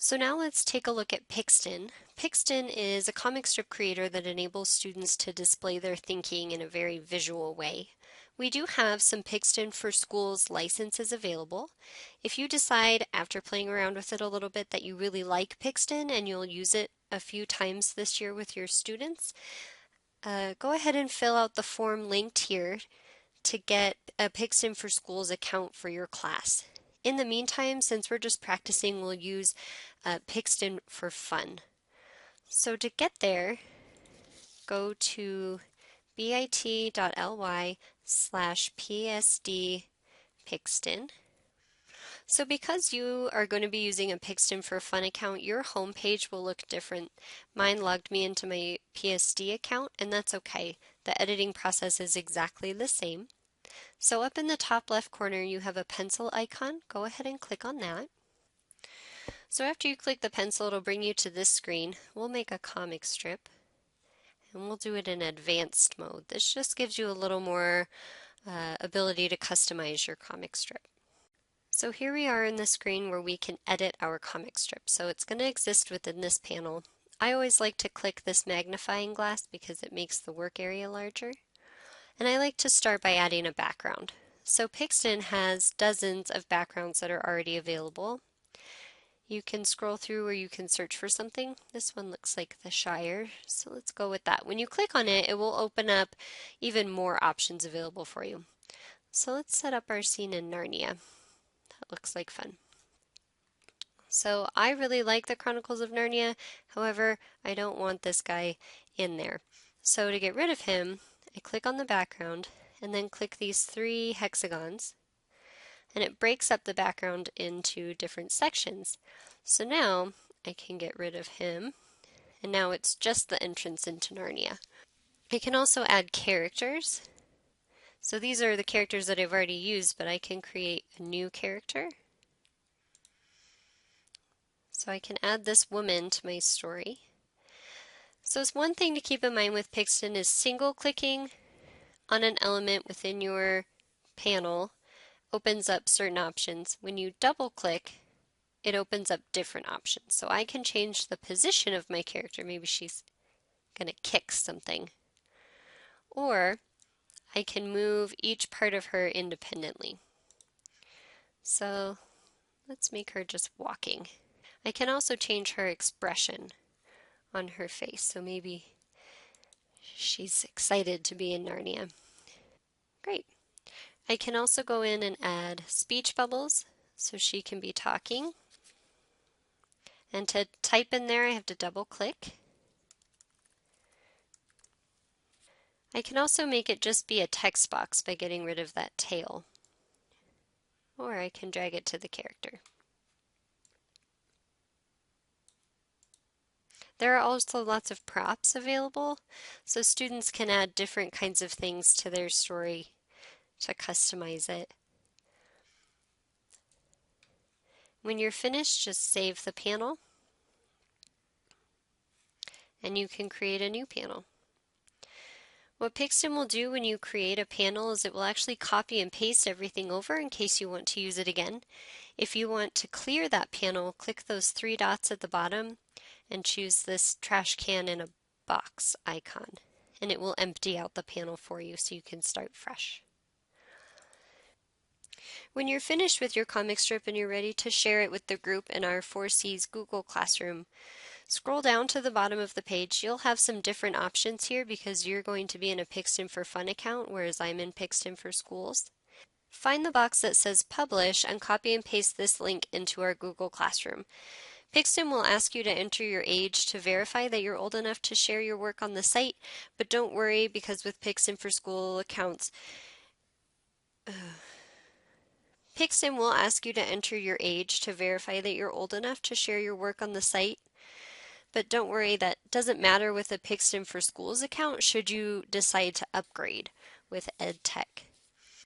So now let's take a look at Pixton. Pixton is a comic strip creator that enables students to display their thinking in a very visual way. We do have some Pixton for Schools licenses available. If you decide after playing around with it a little bit that you really like Pixton and you'll use it a few times this year with your students, go ahead and fill out the form linked here to get a Pixton for Schools account for your class. In the meantime, since we're just practicing, we'll use Pixton for fun. So to get there, go to bit.ly/psd Pixton. So because you are going to be using a Pixton for Fun account, your home page will look different. Mine logged me into my PSD account, and that's okay. The editing process is exactly the same. So up in the top left corner, you have a pencil icon. Go ahead and click on that. So after you click the pencil, it'll bring you to this screen. We'll make a comic strip, and we'll do it in advanced mode. This just gives you a little more ability to customize your comic strip. So here we are in the screen where we can edit our comic strip. So it's going to exist within this panel. I always like to click this magnifying glass because it makes the work area larger. And I like to start by adding a background. So Pixton has dozens of backgrounds that are already available. You can scroll through or you can search for something. This one looks like the Shire, so let's go with that. When you click on it, it will open up even more options available for you. So let's set up our scene in Narnia. That looks like fun. So I really like the Chronicles of Narnia, however, I don't want this guy in there. So to get rid of him, I click on the background and then click these three hexagons, and it breaks up the background into different sections. So now I can get rid of him, and now it's just the entrance into Narnia. I can also add characters. So these are the characters that I've already used, but I can create a new character. So I can add this woman to my story. So it's one thing to keep in mind with Pixton is single clicking on an element within your panel opens up certain options. When you double click, it opens up different options. So I can change the position of my character. Maybe she's going to kick something. Or I can move each part of her independently. So let's make her just walking. I can also change her expression on her face. So maybe she's excited to be in Narnia. Great. I can also go in and add speech bubbles so she can be talking. And to type in there, I have to double click. I can also make it just be a text box by getting rid of that tail. Or I can drag it to the character. There are also lots of props available, so students can add different kinds of things to their story to customize it. When you're finished, just save the panel, and you can create a new panel. What Pixton will do when you create a panel is it will actually copy and paste everything over in case you want to use it again. If you want to clear that panel, click those three dots at the bottom and choose this trash can in a box icon, and it will empty out the panel for you so you can start fresh. When you're finished with your comic strip and you're ready to share it with the group in our 4Cs Google Classroom, scroll down to the bottom of the page. You'll have some different options here because you're going to be in a Pixton for Fun account, whereas I'm in Pixton for Schools. Find the box that says Publish and copy and paste this link into our Google Classroom. Pixton will ask you to enter your age to verify that you're old enough to share your work on the site, but don't worry because with Pixton for School accounts, Pixton will ask you to enter your age to verify that you're old enough to share your work on the site. But don't worry, that doesn't matter with a Pixton for Schools account should you decide to upgrade with EdTech.